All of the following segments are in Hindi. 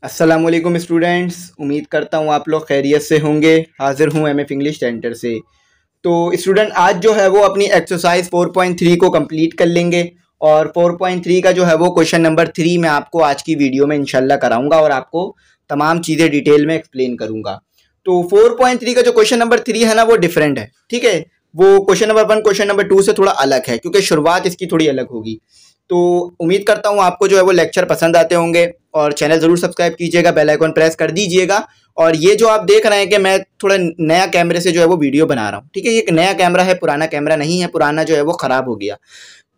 अस्सलामुअलैकुम स्टूडेंट्स, उम्मीद करता हूँ आप लोग खैरियत से होंगे। हाजिर हूँ एमएफ इंग्लिश सेंटर से। तो स्टूडेंट आज जो है वो अपनी एक्सरसाइज 4.3 को कंप्लीट कर लेंगे और 4.3 का जो है वो क्वेश्चन नंबर 3 मैं आपको आज की वीडियो में इंशाल्लाह कराऊंगा और आपको तमाम चीज़ें डिटेल में एक्सप्लेन करूंगा। तो 4.3 का जो क्वेश्चन नंबर 3 है ना वो डिफरेंट है, ठीक है। वो क्वेश्चन नंबर 1 क्वेश्चन नंबर 2 से थोड़ा अलग है क्योंकि शुरुआत इसकी थोड़ी अलग होगी। तो उम्मीद करता हूँ आपको जो है वो लेक्चर पसंद आते होंगे और चैनल ज़रूर सब्सक्राइब कीजिएगा, बेल आइकन प्रेस कर दीजिएगा। और ये जो आप देख रहे हैं कि मैं थोड़ा नया कैमरे से जो है वो वीडियो बना रहा हूँ, ठीक है। ये एक नया कैमरा है, पुराना कैमरा नहीं है, पुराना जो है वो ख़राब हो गया।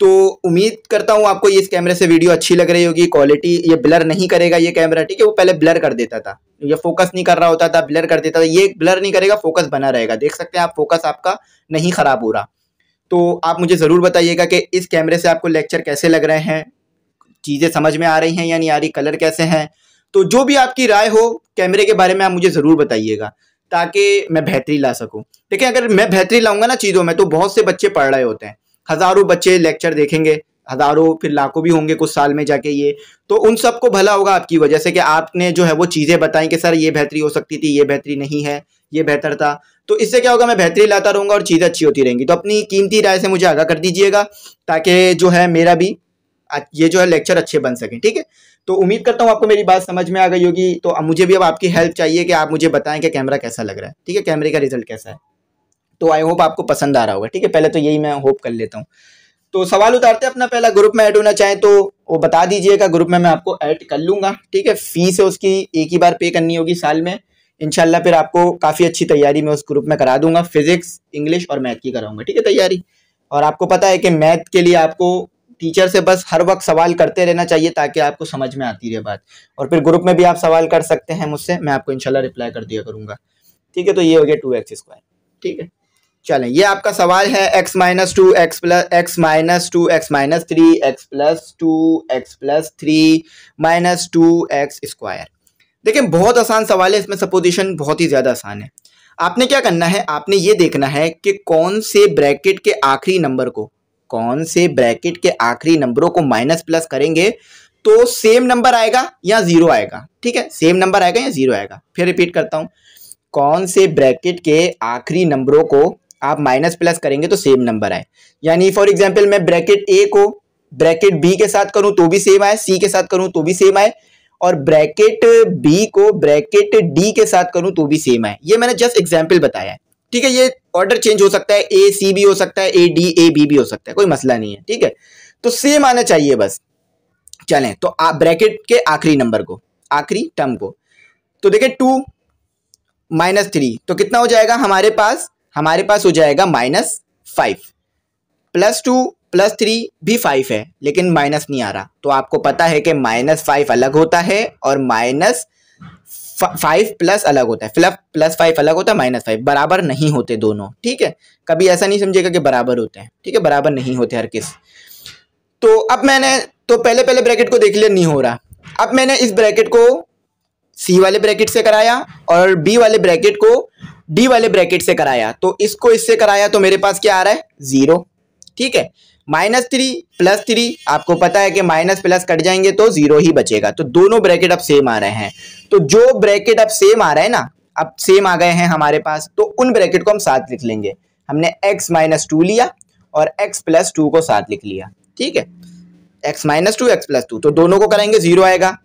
तो उम्मीद करता हूँ आपको इस कैमरे से वीडियो अच्छी लग रही होगी। क्वालिटी ये ब्लर नहीं करेगा ये कैमरा, ठीक है। वो पहले ब्लर कर देता था, ये फोकस नहीं कर रहा होता था, ब्लर कर देता था। ये ब्लर नहीं करेगा, फोकस बना रहेगा। देख सकते हैं आप, फोकस आपका नहीं ख़राब हो रहा। तो आप मुझे ज़रूर बताइएगा कि इस कैमरे से आपको लेक्चर कैसे लग रहे हैं, चीज़ें समझ में आ रही हैं या नहीं आ रही, कलर कैसे हैं। तो जो भी आपकी राय हो कैमरे के बारे में आप मुझे ज़रूर बताइएगा ताकि मैं बेहतरी ला सकूं। देखिए, अगर मैं बेहतरी लाऊंगा ना चीज़ों में तो बहुत से बच्चे पढ़ रहे होते हैं, हज़ारों बच्चे लेक्चर देखेंगे, हज़ारों फिर लाखों भी होंगे कुछ साल में जाके ये। तो उन सबको भला होगा आपकी वजह से कि आपने जो है वो चीज़ें बताई कि सर ये बेहतरी हो सकती थी, ये बेहतरी नहीं है, ये बेहतर था। तो इससे क्या होगा, मैं बेहतरी लाता रहूँगा और चीज़ें अच्छी होती रहेंगी। तो अपनी कीमती राय से मुझे आगाह कर दीजिएगा ताकि जो है मेरा भी ये जो है लेक्चर अच्छे बन सके, ठीक है। तो उम्मीद करता हूँ आपको मेरी बात समझ में आ गई होगी। तो अब मुझे भी अब आपकी हेल्प चाहिए कि आप मुझे बताएं कि कैमरा कैसा लग रहा है, ठीक है, कैमरे का रिजल्ट कैसा है। तो आई होप आपको पसंद आ रहा होगा, ठीक है। पहले तो यही मैं होप कर लेता हूँ। तो सवाल उतारते हैं अपना पहला। ग्रुप में ऐड होना चाहें तो वो बता दीजिएगा, ग्रुप में मैं आपको ऐड कर लूँगा, ठीक है। फीस है उसकी एक ही बार पे करनी होगी साल में इंशाल्लाह। फिर आपको काफ़ी अच्छी तैयारी मैं उस ग्रुप में करा दूंगा, फिजिक्स इंग्लिश और मैथ की कराऊंगा, ठीक है, तैयारी। और आपको पता है कि मैथ के लिए आपको टीचर से बस हर वक्त सवाल करते रहना चाहिए ताकि आपको समझ में आती रहे बात। और फिर ग्रुप में भी आप सवाल कर सकते हैं मुझसे, मैं आपको इंशाल्लाह रिप्लाई कर दिया करूंगा, ठीक है। तो ये हो गया 2x², ठीक है। चलें, ये आपका सवाल है x-2 x-2 x-3 x+2 x+3 -2x²। देखिए, बहुत आसान सवाल है, इसमें सपोजिशन बहुत ही ज़्यादा आसान है। आपने क्या करना है, आपने ये देखना है कि कौन से ब्रैकेट के आखिरी नंबरों को माइनस प्लस करेंगे तो सेम नंबर आएगा या जीरो आएगा, ठीक है। सेम नंबर आएगा या जीरो आएगा। फिर रिपीट करता हूं, कौन से ब्रैकेट के आखिरी नंबरों को आप माइनस प्लस करेंगे तो सेम नंबर आए। यानी फॉर एग्जांपल मैं ब्रैकेट ए को ब्रैकेट बी के साथ करूं तो भी सेम आए, सी के साथ करूं तो भी सेम आए, और ब्रैकेट बी को ब्रैकेट डी के साथ करूं तो भी सेम आए। ये मैंने जस्ट एग्जांपल बताया है, ठीक है। ये ऑर्डर चेंज हो सकता है, ए सी भी हो सकता है, ए डी ए बी भी हो सकता है, कोई मसला नहीं है, ठीक है। तो सेम आना चाहिए बस। चलें, तो आप ब्रैकेट के आखिरी नंबर को, आखिरी टर्म को, तो देखिए 2 -3 तो कितना हो जाएगा हमारे पास हो जाएगा -5। +2 +3 भी 5 है लेकिन माइनस नहीं आ रहा। तो आपको पता है कि -5 अलग होता है और -5 प्लस अलग होता है, +5 अलग होता है, -5 बराबर नहीं होते दोनों, ठीक है। कभी ऐसा नहीं समझेगा कि बराबर होते हैं, ठीक है, बराबर नहीं होते हर किस। तो अब मैंने तो पहले ब्रैकेट को देख लिया, नहीं हो रहा। अब मैंने इस ब्रैकेट को सी वाले ब्रैकेट से कराया और बी वाले ब्रैकेट को डी वाले ब्रैकेट से कराया, तो इसको इससे कराया तो मेरे पास क्या आ रहा है, 0, ठीक है। -3 +3 आपको पता है कि माइनस प्लस कट जाएंगे तो 0 ही बचेगा। तो दोनों ब्रैकेट अब सेम आ रहे हैं। तो जो ब्रैकेट अब सेम आ रहे हैं ना, अब सेम आ गए हैं हमारे पास, तो उन ब्रैकेट को हम साथ लिख लेंगे। हमने x-2 लिया और x+2 को साथ लिख लिया, ठीक है। x-2 x+2 तो दोनों को कराएंगे 0 आएगा।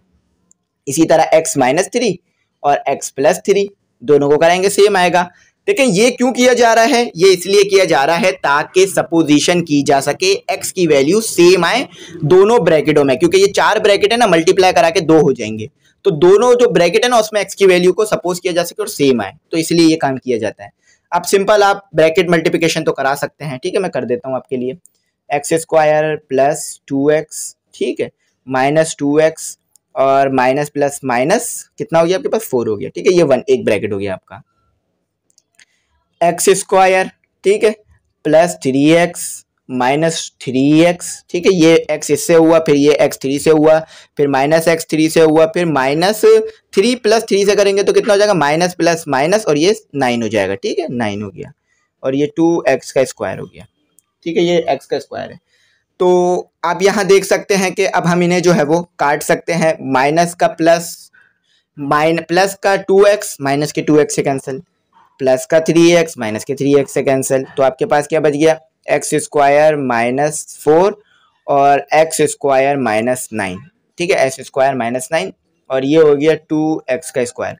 इसी तरह x-3 और x+3 दोनों को कराएंगे सेम आएगा। देखिए, ये क्यों किया जा रहा है, ये इसलिए किया जा रहा है ताकि सपोजिशन की जा सके, x की वैल्यू सेम आए दोनों ब्रैकेटों में, क्योंकि ये 4 ब्रैकेट है ना, मल्टीप्लाई करा के 2 हो जाएंगे। तो दोनों जो ब्रैकेट है ना उसमें x की वैल्यू को सपोज किया जा सके और सेम आए, तो इसलिए ये काम किया जाता है। अब सिंपल आप ब्रैकेट मल्टीप्लिकेशन तो करा सकते हैं, ठीक है, मैं कर देता हूँ आपके लिए। x² + 2x, ठीक है, -2x और माइनस प्लस माइनस कितना हो गया आपके पास, 4 हो गया, ठीक है। ये 1 एक ब्रैकेट हो गया आपका। x², ठीक है, +3x -3x, ठीक है, ये x इससे हुआ, फिर ये x3 से हुआ, फिर -x3 से हुआ, फिर -3 + 3 से करेंगे तो कितना हो जाएगा, माइनस प्लस माइनस, और ये 9 हो जाएगा, ठीक है, 9 हो गया। और ये 2x² हो गया, ठीक है, ये x² है। तो आप यहाँ देख सकते हैं कि अब हम इन्हें जो है वो काट सकते हैं, माइनस का प्लस प्लस का 2x माइनस के 2x से कैंसिल, प्लस का 3x माइनस के 3x से कैंसिल, तो आपके पास क्या बच गया, एक्स स्क्वायर माइनस 4 और एक्स स्क्वायर माइनस 9। ठीक है, एक्स स्क्वायर माइनस 9 और ये हो गया 2x का स्क्वायर।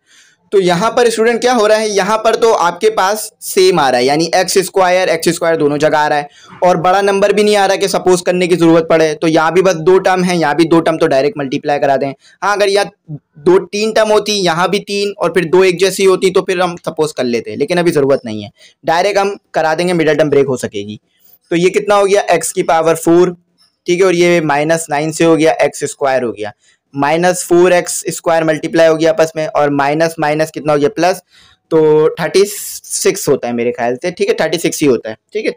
तो यहाँ पर स्टूडेंट क्या हो रहा है, यहाँ पर तो आपके पास सेम आ रहा है, यानी एक्स स्क्वायर दोनों जगह आ रहा है और बड़ा नंबर भी नहीं आ रहा है कि सपोज करने की जरूरत पड़े। तो यहाँ भी बस 2 टर्म है, यहाँ भी 2 टर्म, तो डायरेक्ट मल्टीप्लाई करा दें। हाँ, अगर यहाँ 3 टर्म होती, यहाँ भी 3 और फिर 2 एक जैसी होती तो फिर हम सपोज कर लेते, लेकिन अभी जरूरत नहीं है, डायरेक्ट हम करा देंगे, मिडल टर्म ब्रेक हो सकेगी। तो ये कितना हो गया, एक्स की पावर 4। ठीक है, और ये -9 से हो गया एक्स स्क्वायर हो गया, -4x स्क्वायर मल्टीप्लाई हो गया आपस में, और माइनस माइनस कितना हो गया प्लस, तो 36 होता है मेरे ख्याल से। ठीक है, 36 ही होता है। ठीक है,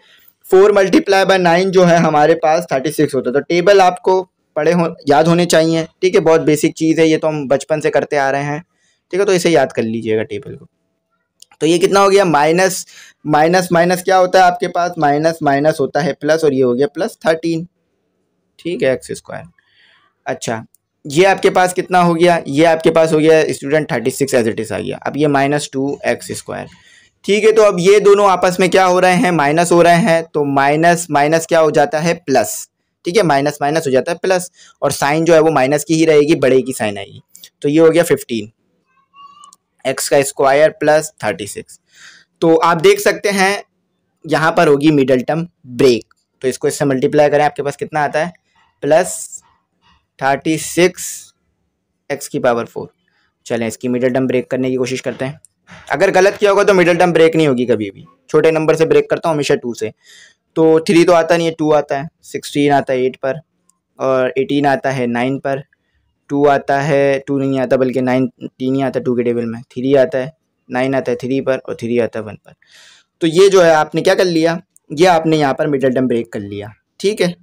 4 मल्टीप्लाई बाय 9 जो है हमारे पास 36 होता है। तो टेबल आपको पढ़े हो, याद होने चाहिए। ठीक है, बहुत बेसिक चीज़ है ये, तो हम बचपन से करते आ रहे हैं। ठीक है, तो इसे याद कर लीजिएगा टेबल को। तो ये कितना हो गया, माइनस माइनस माइनस क्या होता है आपके पास, माइनस माइनस होता है प्लस, और ये हो गया +13। ठीक है, एक्स स्क्वायर। अच्छा, ये आपके पास कितना हो गया, ये आपके पास हो गया स्टूडेंट 36 एज इट इज आ गया। अब ये -2x²। ठीक है, तो अब ये दोनों आपस में क्या हो रहे हैं, माइनस हो रहे हैं, तो माइनस माइनस क्या हो जाता है प्लस। ठीक है, माइनस माइनस हो जाता है प्लस, और साइन जो है वो माइनस की ही रहेगी, बड़े की साइन आएगी। तो ये हो गया 15 x² प्लस 36। तो आप देख सकते हैं यहाँ पर होगी मिडल टर्म ब्रेक, तो इसको इससे मल्टीप्लाई करें, आपके पास कितना आता है, +36 x⁴। चलें इसकी मिडल टर्म ब्रेक करने की कोशिश करते हैं। अगर गलत किया होगा तो मिडल टर्म ब्रेक नहीं होगी कभी भी, छोटे नंबर से ब्रेक करता हूँ हमेशा 2 से। तो 3 तो आता नहीं है, 2 आता है, 16 आता है 8 पर, और 18 आता है 9 पर, 2 आता है, 2 नहीं आता बल्कि 9 3 ही आता है 2 के टेबल में, 3 आता है, 9 आता है 3 पर, और 3 आता है 1 पर। तो ये जो है आपने क्या कर लिया, ये आपने यहाँ पर मिडल टर्म ब्रेक कर लिया। ठीक है,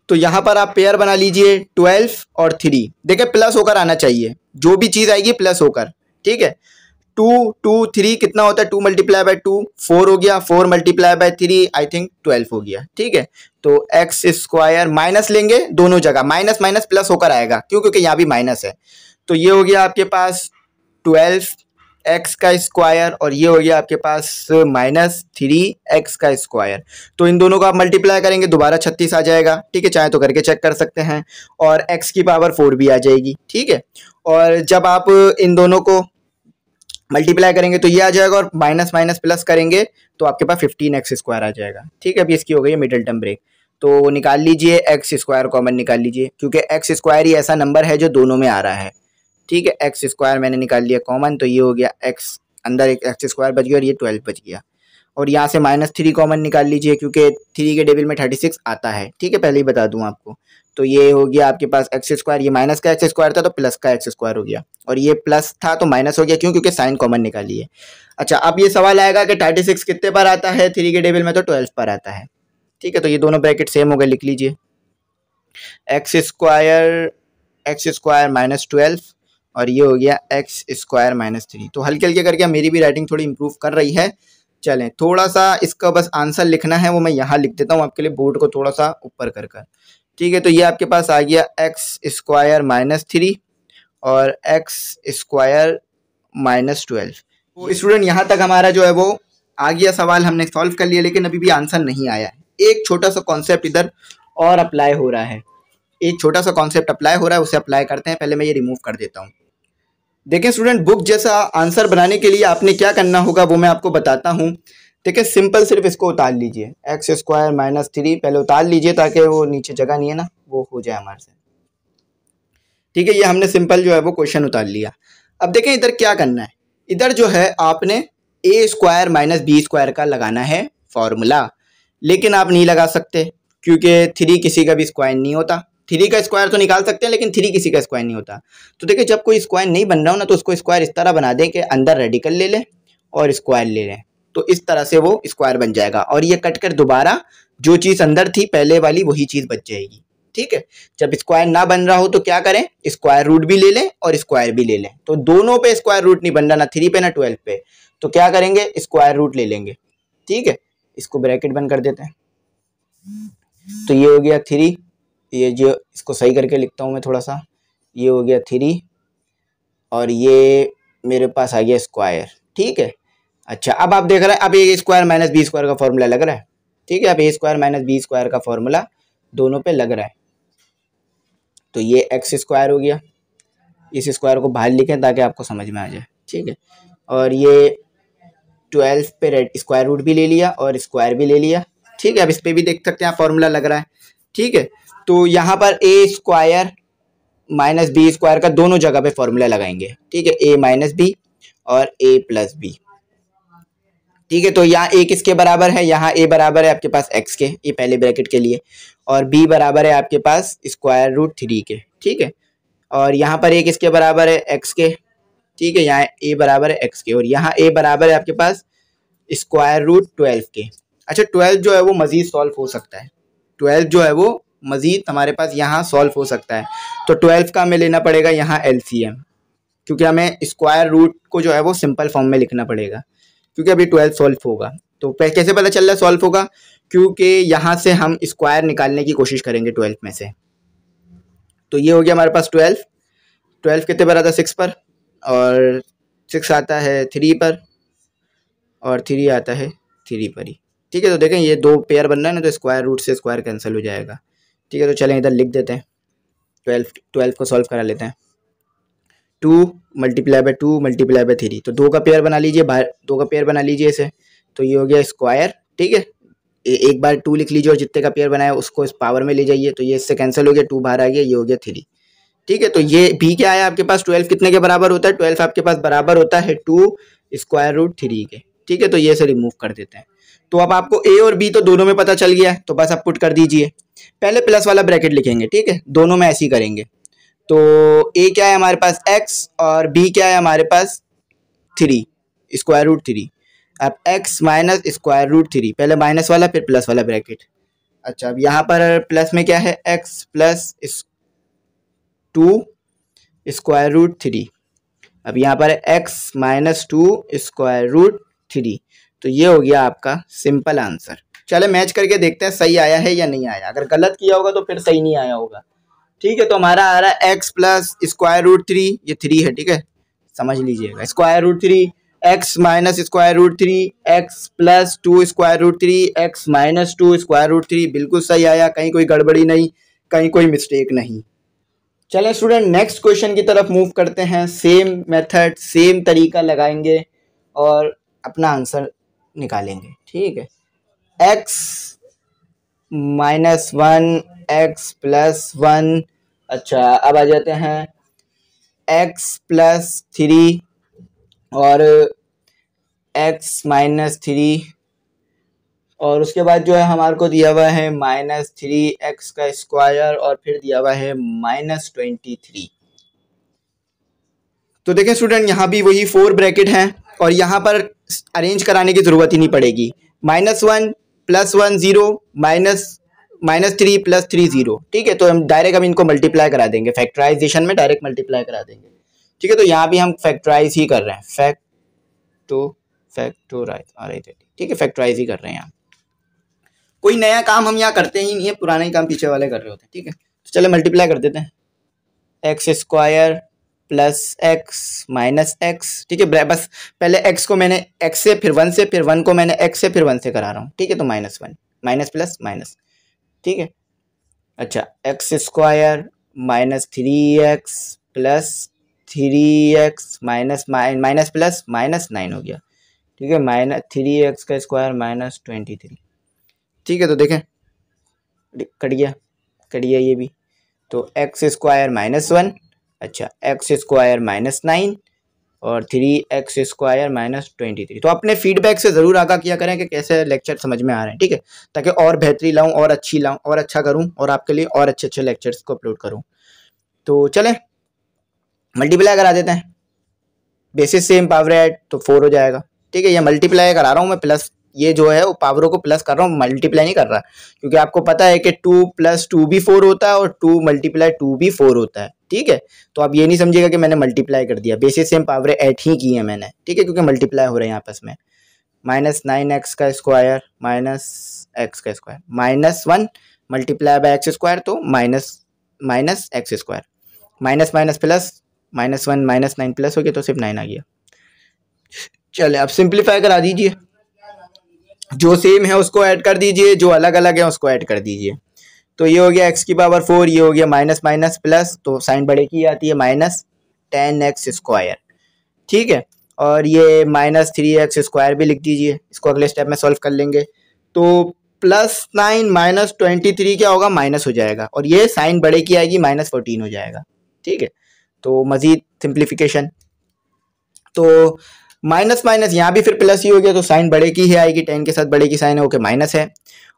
तो यहाँ पर आप पेयर बना लीजिए 12 और 3। देखिए प्लस होकर आना चाहिए, जो भी चीज़ आएगी प्लस होकर। ठीक है, 2 2 3 कितना होता है, 2 मल्टीप्लाई बाय 2 4 हो गया, 4 मल्टीप्लाई बाय 3 आई थिंक 12 हो गया। ठीक है, तो x² माइनस लेंगे, दोनों जगह माइनस माइनस प्लस होकर आएगा, क्यों, क्योंकि यहाँ भी माइनस है। तो ये हो गया आपके पास 12x², और ये हो गया आपके पास -3x²। तो इन दोनों को आप मल्टीप्लाई करेंगे, दोबारा 36 आ जाएगा। ठीक है, चाहे तो करके चेक कर सकते हैं, और x की पावर 4 भी आ जाएगी। ठीक है, और जब आप इन दोनों को मल्टीप्लाई करेंगे तो ये आ जाएगा, और माइनस माइनस प्लस करेंगे तो आपके पास 15x² आ जाएगा। ठीक है, अभी इसकी हो गई मिडल टर्म ब्रेक, तो निकाल लीजिए x² कॉमन निकाल लीजिए, क्योंकि x² ही ऐसा नंबर है जो दोनों में आ रहा है। ठीक है, x² मैंने निकाल लिया कॉमन, तो ये हो गया x, अंदर एक x² बच गया, और ये 12 बच गया। और यहाँ से -3 कॉमन निकाल लीजिए, क्योंकि 3 के टेबल में 36 आता है। ठीक है, पहले ही बता दूं आपको। तो ये हो गया आपके पास x², ये माइनस का x² था तो प्लस का x² हो गया, और ये प्लस था तो माइनस हो गया, क्यों, क्योंकि साइन कॉमन निकाली है। अच्छा, अब ये सवाल आएगा कि 36 कितने पर आता है 3 के टेबल में, तो 12 पर आता है। ठीक है, तो ये दोनों ब्रैकेट सेम हो गए, लिख लीजिए x² -12, और ये हो गया x² -3। तो हल्के हल्के करके मेरी भी राइटिंग थोड़ी इंप्रूव कर रही है। चलें, थोड़ा सा इसका बस आंसर लिखना है, वो मैं यहाँ लिख देता हूँ आपके लिए, बोर्ड को थोड़ा सा ऊपर कर कर। ठीक है, तो ये आपके पास आ गया x² -3 और x² -12। तो स्टूडेंट यहाँ तक हमारा जो है वो आ गया, सवाल हमने सॉल्व कर लिया, लेकिन अभी भी आंसर नहीं आया है। एक छोटा सा कॉन्सेप्ट इधर और अप्लाई हो रहा है, एक छोटा सा कॉन्सेप्ट अप्लाई हो रहा है, उसे अप्लाई करते हैं। पहले मैं ये रिमूव कर देता हूँ। देखिए स्टूडेंट, बुक जैसा आंसर बनाने के लिए आपने क्या करना होगा वो मैं आपको बताता हूँ। देखिए सिंपल सिर्फ इसको उतार लीजिए, x² -3 पहले उतार लीजिए, ताकि वो नीचे जगह नहीं है ना, वो हो जाए हमारे से। ठीक है, ये हमने सिंपल जो है वो क्वेश्चन उतार लिया। अब देखें इधर क्या करना है, इधर जो है आपने a² - b² का लगाना है फॉर्मूला, लेकिन आप नहीं लगा सकते, क्योंकि 3 किसी का भी स्क्वायर नहीं होता। 3 का स्क्वायर तो निकाल सकते हैं, लेकिन 3 किसी का स्क्वायर नहीं होता। तो देखिए जब कोई स्क्वायर नहीं बन रहा हो ना, तो उसको स्क्वायर इस तरह बना दें कि अंदर रेडिकल ले लें और स्क्वायर ले लें, तो इस तरह से वो स्क्वायर बन जाएगा, और ये कट कर दोबारा जो चीज़ अंदर थी पहले वाली वही चीज़ बच जाएगी। ठीक है, जब स्क्वायर ना बन रहा हो तो क्या करें, स्क्वायर रूट भी ले लें और स्क्वायर भी ले लें। तो दोनों पे स्क्वायर रूट नहीं बन रहा, ना 3 पे ना 12 पे, तो क्या करेंगे, स्क्वायर रूट ले लेंगे। ठीक है, इसको ब्रैकेट बंद कर देते हैं। तो ये हो गया 3, ये जो इसको सही करके लिखता हूँ मैं थोड़ा सा, ये हो गया 3 और ये मेरे पास आ गया स्क्वायर, ठीक है। अच्छा, अब आप देख रहे हैं, अब ए स्क्वायर माइनस बी स्क्वायर का फॉर्मूला लग रहा है, ठीक है। अब ए स्क्वायर माइनस बी स्क्वायर का फॉर्मूला दोनों पे लग रहा है, तो ये एक्स स्क्वायर हो गया। इस स्क्वायर को बाहर लिखें ताकि आपको समझ में आ जाए, ठीक है। और ये 12 पे रेड स्क्वायर रूट भी ले लिया और स्क्वायर भी ले लिया, ठीक है। अब इस पर भी देख सकते हैं फॉर्मूला लग रहा है, ठीक है। तो यहाँ पर ए स्क्वायर माइनस बी स्क्वायर का दोनों जगह पे फॉर्मूला लगाएंगे, ठीक है। ए माइनस बी और ए प्लस बी, ठीक है। तो यहाँ ए किसके बराबर है, यहाँ ए बराबर है आपके पास एक्स के, ये पहले ब्रैकेट के लिए, और बी बराबर है आपके पास स्क्वायर रूट 3 के, ठीक है। और यहाँ पर ए किसके बराबर है, एक्स के, ठीक है। यहाँ ए बराबर है एक्स के और यहाँ ए बराबर है आपके पास स्क्वायर रूट 12 के। अच्छा, 12 जो है वो मजीद सॉल्व हो सकता है, 12 जो है वो मजीद हमारे पास यहाँ सॉल्व हो सकता है। तो 12 का हमें लेना पड़ेगा यहाँ एलसीएम, क्योंकि हमें स्क्वायर रूट को जो है वो सिंपल फॉर्म में लिखना पड़ेगा, क्योंकि अभी 12 सॉल्व होगा। तो कैसे पता चल रहा है सॉल्व होगा, क्योंकि यहाँ से हम स्क्वायर निकालने की कोशिश करेंगे 12 में से। तो ये हो गया हमारे पास 12 कितने पर आता है, 6 पर, और 6 आता है 3 पर, और 3 आता है 3 पर ही, ठीक है। तो देखें ये 2 पेयर बन रहा है ना, तो स्क्वायर रूट से स्क्वायर कैंसिल हो जाएगा, ठीक है। तो चलें इधर लिख देते हैं, 12 को सॉल्व करा लेते हैं। 2 मल्टीप्लाई बाय 2 मल्टीप्लाई बाय 3, तो 2 का पेयर बना लीजिए, बाहर 2 का पेयर बना लीजिए इसे, तो ये हो गया स्क्वायर, ठीक है। एक बार 2 लिख लीजिए और जितने का पेयर बनाया उसको इस पावर में ले जाइए, तो ये इससे कैंसिल हो गया, 2 बाहर आ गया, ये हो गया 3, ठीक है। तो ये भी क्या है आपके पास, 12 कितने के बराबर होता है, 12 आपके पास बराबर होता है 2 स्क्वायर रूट 3 के, ठीक है। तो ये से रिमूव कर देते हैं। तो अब आपको ए और बी तो दोनों में पता चल गया है, तो बस आप पुट कर दीजिए। पहले प्लस वाला ब्रैकेट लिखेंगे, ठीक है, दोनों में ऐसे ही करेंगे। तो ए क्या है हमारे पास एक्स, और बी क्या है हमारे पास 3 स्क्वायर रूट 3। अब एक्स माइनस स्क्वायर रूट 3, पहले माइनस वाला फिर प्लस वाला ब्रैकेट। अच्छा, अब यहाँ पर प्लस में क्या है, एक्स प्लस 2 स्क्वायर रूट 3। अब यहाँ पर एक्स माइनस 2 स्क्वायर रूट 3। तो ये हो गया आपका सिंपल आंसर। चले मैच करके देखते हैं सही आया है या नहीं आया, अगर गलत किया होगा तो फिर सही नहीं आया होगा, ठीक है। तो हमारा आ रहा है एक्स प्लस स्क्वायर रूट 3, ये 3 है, ठीक है, समझ लीजिएगा, square root 3, x minus square root 3, x plus 2 square root 3, x minus 2 square root 3, बिल्कुल सही आया, कहीं कोई गड़बड़ी नहीं, कहीं कोई मिस्टेक नहीं। चलें स्टूडेंट नेक्स्ट क्वेश्चन की तरफ मूव करते हैं। सेम मेथड सेम तरीका लगाएंगे और अपना आंसर निकालेंगे, ठीक है। X minus 1 x plus 1। अच्छा, अब आ जाते हैं एक्स प्लस 3 और एक्स माइनस 3, और उसके बाद जो है हमारे को दिया हुआ है -3x का स्क्वायर, और फिर दिया हुआ है -23। तो देखें स्टूडेंट यहाँ भी वही 4 ब्रैकेट हैं और यहाँ पर अरेंज कराने की ज़रूरत ही नहीं पड़ेगी। -1 + 1 0 -3 + 3 0, ठीक है। तो हम डायरेक्ट हम इनको मल्टीप्लाई करा देंगे, फैक्टराइजेशन में डायरेक्ट मल्टीप्लाई करा देंगे, ठीक है। तो यहाँ भी हम फैक्टराइज ही कर रहे हैं, फैक्टोराइज, ठीक है, फैक्टराइज ही कर रहे हैं यहाँ। कोई नया काम हम यहाँ करते ही नहीं है, पुराना ही काम पीछे वाले कर रहे होते हैं, ठीक है। तो चलो मल्टीप्लाई कर देते हैं, x square plus x minus x, ठीक है। बस पहले एक्स को मैंने एक्स से फिर 1 से, फिर 1 को मैंने एक्स से फिर 1 से करा रहा हूँ, ठीक है। तो -1 माइनस प्लस माइनस, ठीक है। अच्छा, x square -3x plus 3x minus plus -9 हो गया, ठीक है। -3x का स्क्वायर -23, ठीक है। तो देखें कट गया ये भी। तो एक्स स्क्वायर -1, अच्छा एक्स स्क्वायर -9 और 3x स्क्वायर -23। तो अपने फीडबैक से ज़रूर आगाह किया करें कि कैसे लेक्चर समझ में आ रहे हैं, ठीक है, ताकि और बेहतरी लाऊं और अच्छी लाऊं और अच्छा करूं और आपके लिए और अच्छे लेक्चर्स को अपलोड करूं। तो चलें मल्टीप्लाई करा देते हैं, बेसिस सेम पावर ऐड तो 4 हो जाएगा, ठीक है। ये मल्टीप्लाई करा रहा हूँ मैं, प्लस ये जो है वो पावरों को प्लस कर रहा हूँ, मल्टीप्लाई नहीं कर रहा, क्योंकि आपको पता है कि 2 + 2 भी 4 होता है और 2 × 2 भी 4 होता है, ठीक है। तो आप ये नहीं समझिएगा कि मैंने मल्टीप्लाई कर दिया, बेसिस सेम पावर ऐड ही की है मैंने, ठीक है, क्योंकि मल्टीप्लाई हो रहे हैं आपस में। -9x का स्क्वायर -x का square -1 multiply by x square, तो minus x square, minus minus plus -1 -9 plus हो गया तो सिर्फ 9 आ गया। चले अब सिंप्लीफाई करा दीजिए, जो सेम है उसको ऐड कर दीजिए, जो अलग अलग है उसको ऐड कर दीजिए। तो ये हो गया x की पावर 4, ये हो गया माइनस माइनस प्लस, तो साइन बड़े की आती है -10x²। ठीक है, और ये -3x² भी लिख दीजिए, इसको अगले स्टेप में सॉल्व कर लेंगे। तो +9 -23 क्या होगा, माइनस हो जाएगा, और ये साइन बड़े की आएगी -14 हो जाएगा। ठीक है, तो मजीद सिंप्लीफिकेशन, तो माइनस माइनस यहाँ भी फिर प्लस ही हो गया, तो साइन बड़े की ही आएगी, 10 के साथ बड़े की साइन है ओके माइनस है,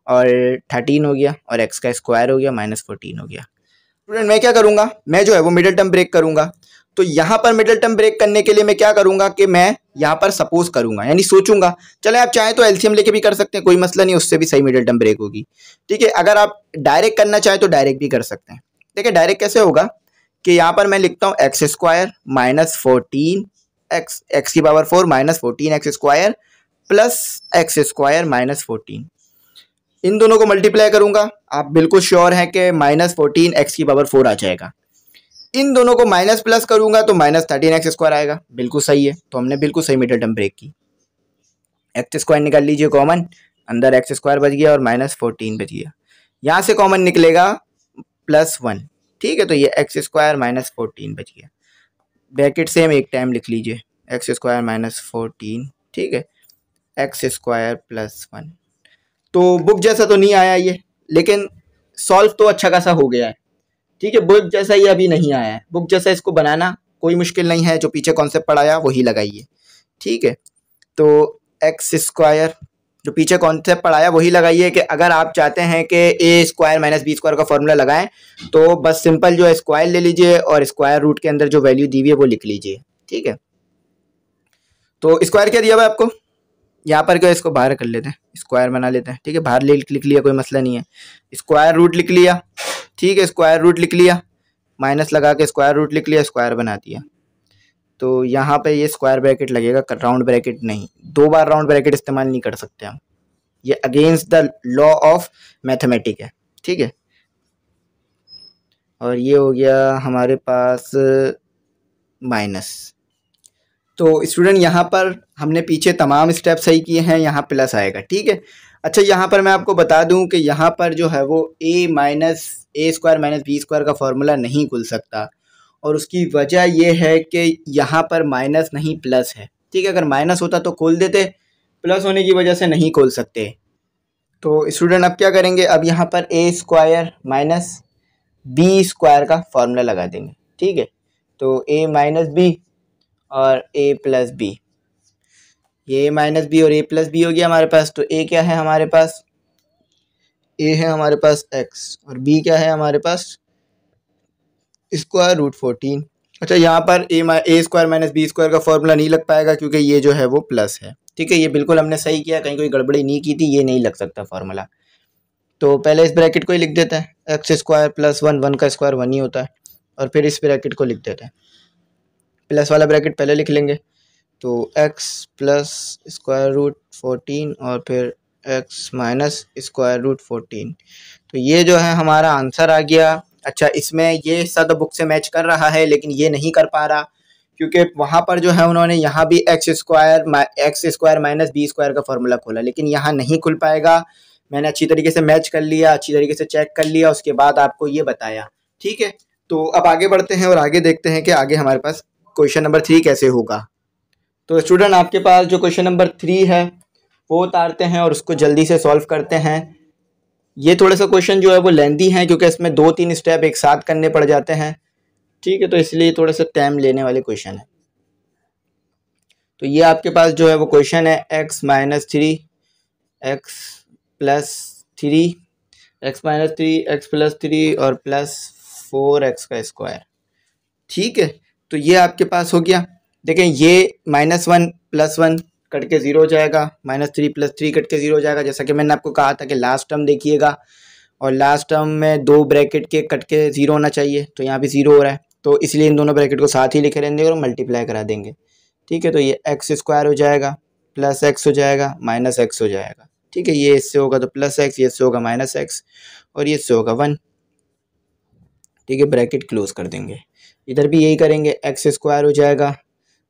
और 13 हो गया, और x का स्क्वायर हो गया -14 हो गया। स्टूडेंट मैं क्या करूँगा, मैं जो है वो मिडिल टर्म ब्रेक करूँगा। तो यहाँ पर मिडिल टर्म ब्रेक करने के लिए मैं क्या करूँगा कि मैं यहाँ पर सपोज करूँगा, यानी सोचूंगा। चले आप चाहें तो एलसीएम लेके भी कर सकते हैं, कोई मसला नहीं, उससे भी सही मिडिल टर्म ब्रेक होगी। ठीक है, अगर आप डायरेक्ट करना चाहें तो डायरेक्ट भी कर सकते हैं। देखिए डायरेक्ट कैसे होगा कि यहाँ पर मैं लिखता हूँ x² -14 x की पावर 4 -14x² प्लस x² -14, इन दोनों को मल्टीप्लाई करूंगा। आप बिल्कुल श्योर हैं कि -14 x की पावर 4 आ जाएगा। इन दोनों को माइनस प्लस करूंगा तो -13x² आएगा, बिल्कुल सही है। तो हमने बिल्कुल सही मिडिल टर्म ब्रेक की। x² निकाल लीजिए कॉमन, अंदर x² बच गया और -14 बच गया, यहाँ से कॉमन निकलेगा +1। ठीक है, तो ये x² -14 बच गया, ब्रैकेट सेम एक टाइम लिख लीजिए, x² -14, ठीक है, x² +1। तो बुक जैसा तो नहीं आया ये, लेकिन सॉल्व तो अच्छा खासा हो गया है। ठीक है, बुक जैसा ये अभी नहीं आया है, बुक जैसा इसको बनाना कोई मुश्किल नहीं है, जो पीछे कॉन्सेप्ट पढ़ाया वही लगाइए। ठीक है, तो x² जो पीछे कॉन्सेप्ट पढ़ाया वही लगाइए कि अगर आप चाहते हैं कि a² -b² का फॉर्मूला लगाएं तो बस सिंपल जो है स्क्वायर ले लीजिए और स्क्वायर रूट के अंदर जो वैल्यू दी हुई है वो लिख लीजिए। ठीक है, तो स्क्वायर क्या दिया हुआ है आपको, यहाँ पर क्या इसको बाहर कर लेते हैं, स्क्वायर बना लेते हैं। ठीक है, बाहर लिख लिया, कोई मसला नहीं है, स्क्वायर रूट लिख लिया। ठीक है, स्क्वायर रूट लिख लिया, माइनस लगा के स्क्वायर रूट लिख लिया, स्क्वायर बना दिया। तो यहाँ पे ये स्क्वायर ब्रैकेट लगेगा, राउंड ब्रैकेट नहीं, 2 बार राउंड ब्रैकेट इस्तेमाल नहीं कर सकते हम, ये against the law of mathematic है। ठीक है, और ये हो गया हमारे पास माइनस। तो स्टूडेंट यहाँ पर हमने पीछे तमाम स्टेप सही किए हैं, यहाँ प्लस आएगा। ठीक है, अच्छा यहाँ पर मैं आपको बता दूं कि यहाँ पर जो है वो a - b² का फॉर्मूला नहीं खुल सकता, और उसकी वजह ये है कि यहाँ पर माइनस नहीं प्लस है। ठीक है, अगर माइनस होता तो खोल देते, प्लस होने की वजह से नहीं खोल सकते। तो स्टूडेंट अब क्या करेंगे, अब यहाँ पर a² - b² का फॉर्मूला लगा देंगे। ठीक है, तो a - b और a + b, ये a - b और a + b हो गया हमारे पास। तो a क्या है हमारे पास, a है हमारे पास x, और b क्या है हमारे पास √14। अच्छा, यहाँ पर a² - b² का फॉर्मूला नहीं लग पाएगा क्योंकि ये जो है वो प्लस है। ठीक है, ये बिल्कुल हमने सही किया, कहीं कोई गड़बड़ी नहीं की थी, ये नहीं लग सकता फार्मूला। तो पहले इस ब्रैकेट को ही लिख देते हैं, x² + 1, 1 का स्क्वायर 1 ही होता है, और फिर इस ब्रैकेट को लिख देते हैं, प्लस वाला ब्रैकेट पहले लिख लेंगे। तो x + √14 और फिर x - √14, तो ये जो है हमारा आंसर आ गया। अच्छा, इसमें ये सद बुक से मैच कर रहा है, लेकिन ये नहीं कर पा रहा क्योंकि वहाँ पर जो है उन्होंने यहाँ भी x² - b² का फॉर्मूला खोला, लेकिन यहाँ नहीं खुल पाएगा। मैंने अच्छी तरीके से मैच कर लिया, अच्छी तरीके से चेक कर लिया, उसके बाद आपको ये बताया। ठीक है, तो अब आगे बढ़ते हैं और आगे देखते हैं कि आगे हमारे पास क्वेश्चन नंबर 3 कैसे होगा। तो स्टूडेंट आपके पास जो क्वेश्चन नंबर 3 है वो उतारते हैं और उसको जल्दी से सॉल्व करते हैं। ये थोड़ा सा क्वेश्चन जो है वो लेंथी है क्योंकि इसमें 2-3 स्टेप एक साथ करने पड़ जाते हैं। ठीक है, तो इसलिए थोड़ा सा टाइम लेने वाले क्वेश्चन है। तो ये आपके पास जो है वो क्वेश्चन है x - 3 x + 3 x - 3 x + 3 और +4x का स्क्वायर। ठीक है, तो ये आपके पास हो गया। देखें, ये -1 + 1 कट के 0 हो जाएगा, -3 + 3 कट के 0 हो जाएगा, जैसा कि मैंने आपको कहा था कि लास्ट टर्म देखिएगा, और लास्ट टर्म में 2 ब्रैकेट के कट के 0 होना चाहिए, तो यहाँ भी 0 हो रहा है, तो इसलिए इन दोनों ब्रैकेट को साथ ही लिखे रहेंगे और मल्टीप्लाई करा देंगे। ठीक है, तो ये x² हो जाएगा, +x हो जाएगा, -x हो जाएगा। ठीक है, ये इससे होगा तो +x, ये इससे होगा -x, और ये इससे होगा 1। ठीक है, ब्रैकेट क्लोज कर देंगे। इधर भी यही करेंगे, एक्स स्क्वायर हो जाएगा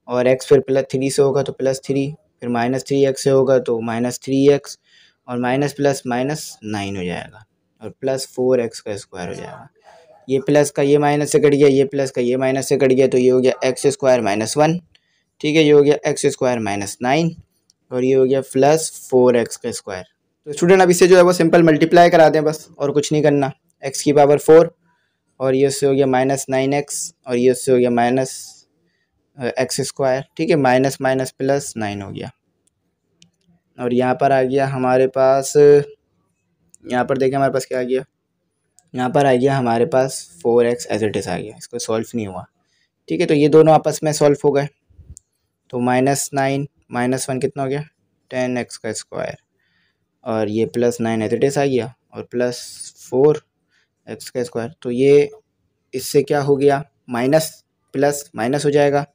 और एक्स फिर +3 से होगा तो +3, फिर -3x से होगा तो -3x और माइनस प्लस माइनस 9 हो जाएगा और +4x का स्क्वायर हो जाएगा। ये प्लस का ये माइनस से कट गया, ये प्लस का ये माइनस से कट गया, तो ये हो गया एक्स स्क्वायर -1, ठीक है। ये हो गया एक्स स्क्वायर -9 और ये हो गया +4x का स्क्वायर। तो स्टूडेंट अब इसे जो है वो सिंपल मल्टीप्लाई करा दें बस, और कुछ नहीं करना। x की पावर 4 और ये उससे हो गया -9x और ये उससे हो गया एक्स स्क्वायर, ठीक है। माइनस माइनस प्लस 9 हो गया और यहाँ पर आ गया हमारे पास, यहाँ पर देखें हमारे पास क्या आ गया, यहाँ पर आ गया हमारे पास 4x एज इट इज़ आ गया, इसको सॉल्व नहीं हुआ, ठीक है। तो ये दोनों आपस में सॉल्व हो गए, तो -9 -1 कितना हो गया 10x का स्क्वायर और ये +9 एज इट इज़ आ गया और +4x का स्क्वायर। तो ये इससे क्या हो गया, माइनस प्लस माइनस हो जाएगा,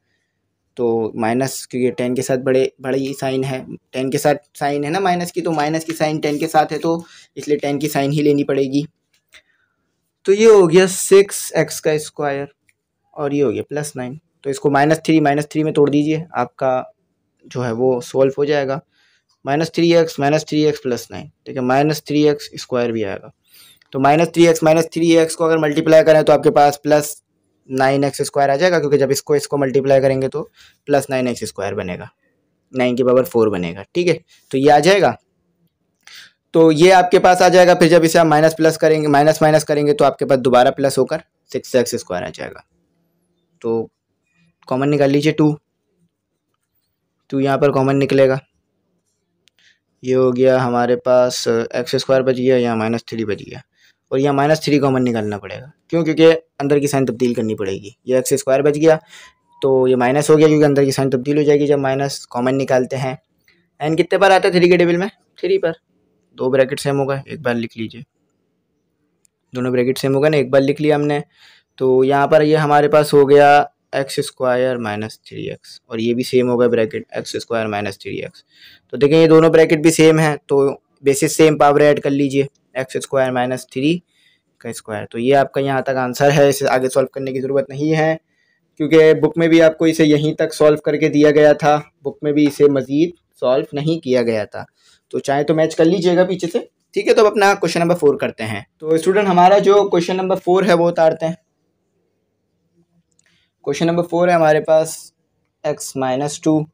तो माइनस क्योंकि 10 के साथ बड़े ही साइन है, 10 के साथ साइन है ना माइनस की, तो माइनस की साइन 10 के साथ है तो इसलिए 10 की साइन ही लेनी पड़ेगी। तो ये हो गया 6x का स्क्वायर और ये हो गया +9। तो इसको -3 में तोड़ दीजिए, आपका जो है वो सॉल्व हो जाएगा। -3x +9, ठीक है, -3x स्क्वायर भी आएगा। तो -3x को अगर मल्टीप्लाई करें तो आपके पास +9x स्क्वायर आ जाएगा, क्योंकि जब इसको मल्टीप्लाई करेंगे तो +9x स्क्वायर बनेगा, 9 की पावर 4 बनेगा, ठीक है। तो ये आ जाएगा, तो ये आपके पास आ जाएगा। फिर जब इसे आप माइनस प्लस करेंगे, माइनस माइनस करेंगे तो आपके पास दोबारा प्लस होकर 6x स्क्वायर आ जाएगा। तो कॉमन निकाल लीजिए, 2 यहाँ पर कॉमन निकलेगा, ये हो गया हमारे पास एक्स स्क्वायर बच गया, यहाँ -3 बच गया और यहाँ -3 कॉमन निकालना पड़ेगा, क्यों, क्योंकि अंदर की साइन तब्दील करनी पड़ेगी। ये एक्स स्क्वायर बच गया तो ये माइनस हो गया, क्योंकि अंदर की साइन तब्दील हो जाएगी जब माइनस कॉमन निकालते हैं। एन कितने पर आता है 3 के टेबल में, 3 पर, 2 ब्रैकेट सेम होगा, एक बार लिख लीजिए, दोनों ब्रैकेट सेम होगा ना, एक बार लिख लिया हमने। तो यहाँ पर ये हमारे पास हो गया एक्स स्क्वायर -3x और ये भी सेम होगा ब्रैकेट एक्स स्क्वायर -3x। तो देखें ये दोनों ब्रैकेट भी सेम है, तो बेसिस सेम पावर ऐड कर लीजिए, एक्स स्क्वायर -3 का स्क्वायर। तो ये आपका यहाँ तक आंसर है, इसे आगे सॉल्व करने की ज़रूरत नहीं है, क्योंकि बुक में भी आपको इसे यहीं तक सॉल्व करके दिया गया था, बुक में भी इसे मज़ीद सॉल्व नहीं किया गया था। तो चाहे तो मैच कर लीजिएगा पीछे से, ठीक है। तो अब अपना क्वेश्चन नंबर 4 करते हैं। तो स्टूडेंट हमारा जो क्वेश्चन नंबर 4 है वो उतारते हैं। क्वेश्चन नंबर 4 है हमारे पास x -2,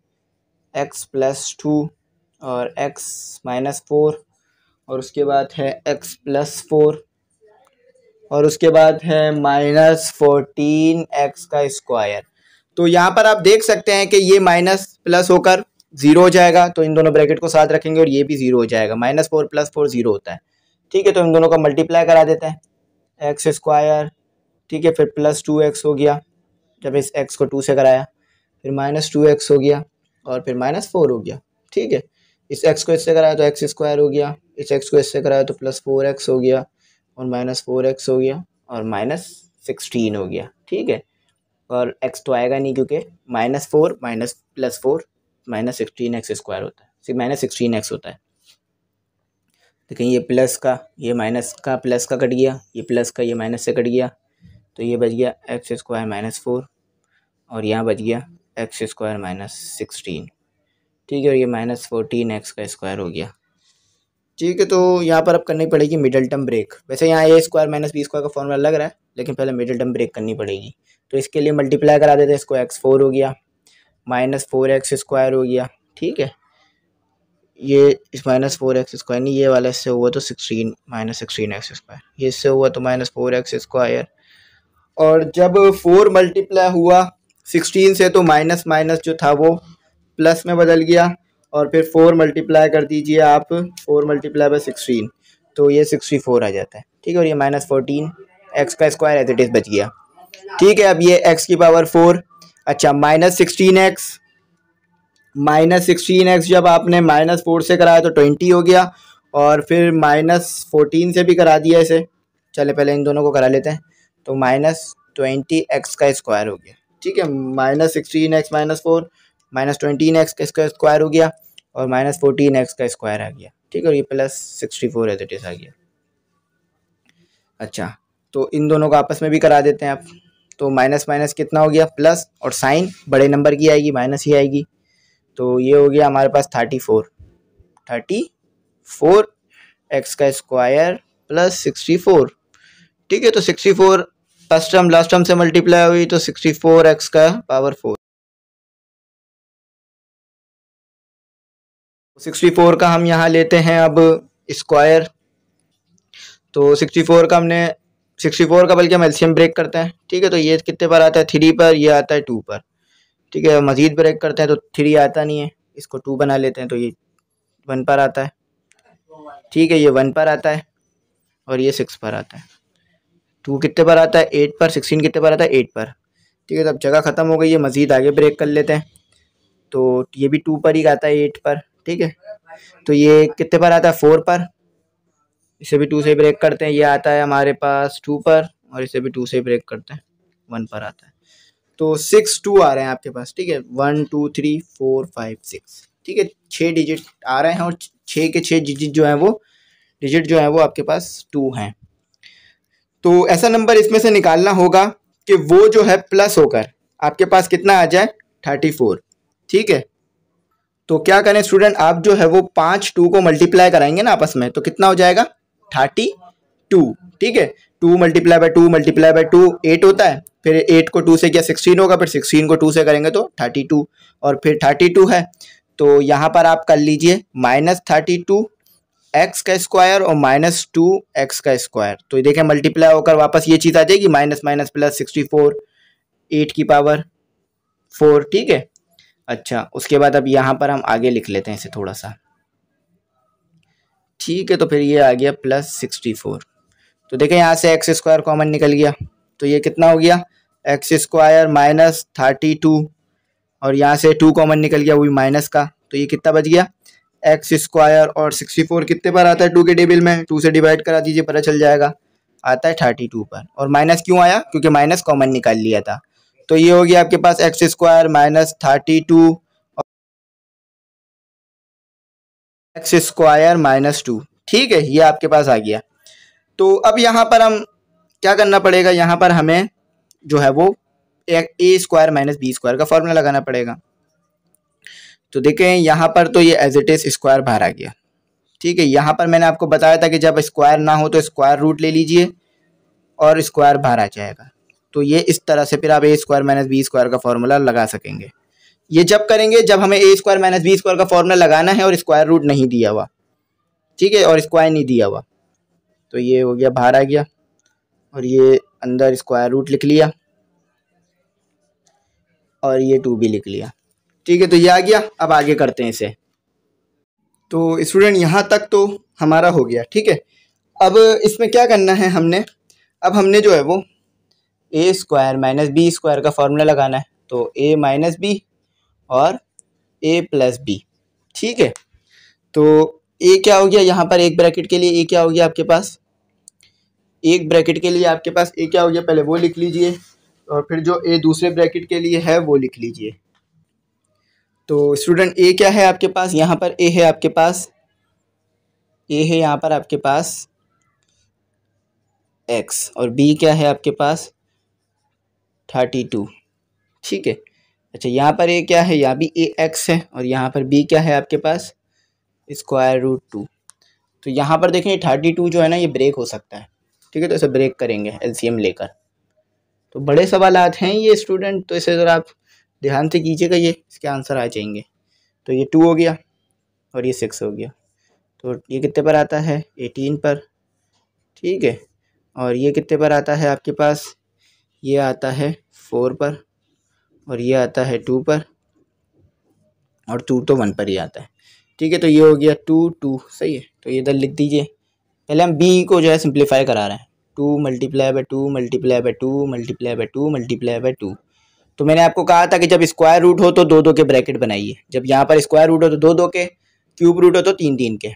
x +2 और x -4 और उसके बाद है x +4 और उसके बाद है -14x का स्क्वायर। तो यहाँ पर आप देख सकते हैं कि ये माइनस प्लस होकर 0 हो जाएगा, तो इन दोनों ब्रैकेट को साथ रखेंगे और ये भी 0 हो जाएगा। -4 + 4 0 होता है, ठीक है। तो इन दोनों का मल्टीप्लाई करा देते हैं, एक्स स्क्वायर, ठीक है, फिर +2x हो गया, जब इस x को 2 से कराया, फिर -2x हो गया और फिर -4 हो गया, ठीक है। इस x को इससे कराया तो एक्स स्क्वायर हो गया, इस x को इससे कराया तो +4x हो गया और -4x हो गया और -16 हो गया, ठीक है। और x तो आएगा नहीं, क्योंकि -4 +4 -16x स्क्वायर होता है, सिर्फ -16x होता है। देखें ये प्लस का ये माइनस का प्लस का कट गया, ये प्लस का ये माइनस से कट गया, तो ये बच गया एक्स स्क्वायर -4 और यहाँ बच गया एक्स स्क्वायर -16, ठीक है। और ये -14x का स्क्वायर हो गया, ठीक है। तो यहाँ पर अब करनी पड़ेगी मिडल टर्म ब्रेक। वैसे यहाँ a स्क्वायर -b स्क्वायर का फॉर्मूला लग रहा है, लेकिन पहले मिडल टर्म ब्रेक करनी पड़ेगी। तो इसके लिए मल्टीप्लाई करा देते हैं, इसको x4 हो गया -4x स्क्वायर हो गया, ठीक है। ये इस -4x स्क्वायर नहीं, ये वाला इससे हुआ तो 16 -16x स्क्वायर, ये इससे हुआ तो -4x स्क्वायर। और जब 4 मल्टीप्लाई हुआ 16 से तो माइनस माइनस जो था वो प्लस में बदल गया, और फिर 4 मल्टीप्लाई कर दीजिए आप, 4 मल्टीप्लाई बाय 16 तो ये 64 आ जाता है, ठीक है। और ये -14 एक्स का स्क्वायर एज इट इज़ बच गया, ठीक है। अब ये x की पावर 4, अच्छा -16x जब आपने -4 से कराया तो 20 हो गया, और फिर -14 से भी करा दिया इसे, चले पहले इन दोनों को करा लेते हैं। तो -20x का स्क्वायर हो गया, ठीक है। -16x -4 -20x का स्क्वायर हो गया और -14x का स्क्वायर आ गया, ठीक है। और ये +64 एज इट इज़ आ गया। अच्छा, तो इन दोनों को आपस में भी करा देते हैं आप, तो माइनस माइनस कितना हो गया प्लस, और साइन बड़े नंबर की आएगी माइनस ही आएगी। तो ये हो गया हमारे पास 34 एक्स का स्क्वायर प्लस 64। ठीक है, तो 64 फर्स्ट टर्म लास्ट टर्म से मल्टीप्लाई हुई तो 64 एक्स का पावर 4। 64 का हम यहाँ लेते हैं अब स्क्वायर। तो 64 का हमने 64 का बल्कि हम एलसीएम ब्रेक करते हैं। ठीक है, तो ये कितने पर आता है 3 पर, ये आता है 2 पर। ठीक है, मजीद ब्रेक करते हैं तो 3 आता नहीं है, इसको 2 बना लेते हैं तो ये 1 पर आता है। ठीक है, ये 1 पर आता है और ये 6 पर आता है। 2 कितने पर आता है 8 पर, 16 कितने पर आता है 8 पर। ठीक है, तो अब जगह ख़त्म हो गई है, मज़ीद आगे ब्रेक कर लेते हैं। तो ये भी 2 पर ही आता है 8 पर। ठीक है, तो ये कितने पर आता है 4 पर, इसे भी 2 से ब्रेक करते हैं, ये आता है हमारे पास 2 पर, और इसे भी 2 से ब्रेक करते हैं 1 पर आता है। तो 6 2 आ रहे हैं आपके पास। ठीक है, 1 2 3 4 5 6। ठीक है, 6 डिजिट आ रहे हैं और 6 के 6 डिजिट जो है वो आपके पास 2 हैं। तो ऐसा नंबर इसमें से निकालना होगा कि वो जो है प्लस होकर आपके पास कितना आ जाए 34। ठीक है, तो क्या करें स्टूडेंट, आप जो है वो 5 2 को मल्टीप्लाई कराएंगे ना आपस में, तो कितना हो जाएगा 32। ठीक है, 2 मल्टीप्लाई बाय 2 मल्टीप्लाई बाय 2 8 होता है, फिर 8 को 2 से किया 16 होगा, फिर 16 को 2 से करेंगे तो 32, और फिर 32 है। तो यहाँ पर आप कर लीजिए -32 एक्स का स्क्वायर और -2 एक्स का स्क्वायर। तो ये देखें मल्टीप्लाई होकर वापस ये चीज़ आ जाएगी, माइनस माइनस प्लस 64 8 की पावर 4। ठीक है, अच्छा उसके बाद अब यहाँ पर हम आगे लिख लेते हैं इसे थोड़ा सा। ठीक है, तो फिर ये आ गया +64। तो देखें यहाँ से एक्स स्क्वायर कॉमन निकल गया, तो ये कितना हो गया एक्स स्क्वायर -32, और यहाँ से 2 कॉमन निकल गया, वो भी माइनस का, तो ये कितना बच गया एक्स स्क्वायर। और 64 कितने पर आता है 2 के टेबल में, 2 से डिवाइड करा दीजिए पता चल जाएगा, आता है 32 पर। और माइनस क्यों आया, क्योंकि माइनस कॉमन निकाल लिया था। तो ये हो गया आपके पास एक्स स्क्वायर -32 एक्स स्क्वायर -2। ठीक है, ये आपके पास आ गया। तो अब यहाँ पर हम क्या करना पड़ेगा, यहाँ पर हमें जो है वो ए स्क्वायर माइनस बी स्क्वायर का फॉर्मूला लगाना पड़ेगा। तो देखें यहाँ पर तो ये एज इट इज स्क्वायर बाहर आ गया। ठीक है, यहाँ पर मैंने आपको बताया था कि जब स्क्वायर ना हो तो स्क्वायर रूट ले लीजिए और स्क्वायर बाहर आ जाएगा। तो ये इस तरह से फिर आप ए स्क्वायर माइनस बी स्क्वायर का फॉर्मूला लगा सकेंगे। ये जब करेंगे जब हमें ए स्क्वायर माइनस बी स्क्वायर का फॉर्मूला लगाना है और स्क्वायर रूट नहीं दिया हुआ। ठीक है, और स्क्वायर नहीं दिया हुआ, तो ये हो गया बाहर आ गया, और ये अंदर स्क्वायर रूट लिख लिया, और ये 2 भी लिख लिया। ठीक है, तो ये आ गया। अब आगे करते हैं इसे। तो स्टूडेंट यहाँ तक तो हमारा हो गया। ठीक है, अब इसमें क्या करना है अब हमने जो है वो ए स्क्वायर माइनस बी स्क्वायर का फॉर्मूला लगाना है। तो ए माइनस बी और ए प्लस बी। ठीक है, तो ए क्या हो गया यहाँ पर, एक ब्रैकेट के लिए ए क्या हो गया आपके पास, एक ब्रैकेट के लिए आपके पास ए क्या हो गया, पहले वो लिख लीजिए, और फिर जो ए दूसरे ब्रैकेट के लिए है वो लिख लीजिए। तो स्टूडेंट ए क्या है आपके पास, यहाँ पर ए है आपके पास, ए है यहाँ पर आपके पास एक्स, और बी क्या है आपके पास 32। ठीक है, अच्छा यहाँ पर ए क्या है, यहाँ भी ए एक्स है, और यहाँ पर बी क्या है आपके पास √2। तो यहाँ पर देखें 32 जो है ना ये ब्रेक हो सकता है। ठीक है, तो इसे ब्रेक करेंगे एलसीएम लेकर। तो बड़े सवालात हैं ये स्टूडेंट, तो इसे ज़रा आप ध्यान से कीजिएगा, ये इसके आंसर आ जाएंगे। तो ये 2 हो गया और ये 6 हो गया, तो ये कितने पर आता है 18 पर। ठीक है, और ये कितने पर आता है आपके पास, ये आता है 4 पर, और ये आता है 2 पर, और 2 तो 1 पर ही आता है। ठीक है, तो ये हो गया 2 2 सही है। तो ये इधर लिख दीजिए। पहले हम बी को जो है सिंप्लीफाई करा रहे हैं, 2 multiply by 2 multiply by 2 multiply by 2 multiply by 2। तो मैंने आपको कहा था कि जब स्क्वायर रूट हो तो 2 2 के ब्रैकेट बनाइए, जब यहाँ पर स्क्वायर रूट हो तो 2 2 के, क्यूब रूट हो तो 3 3 के।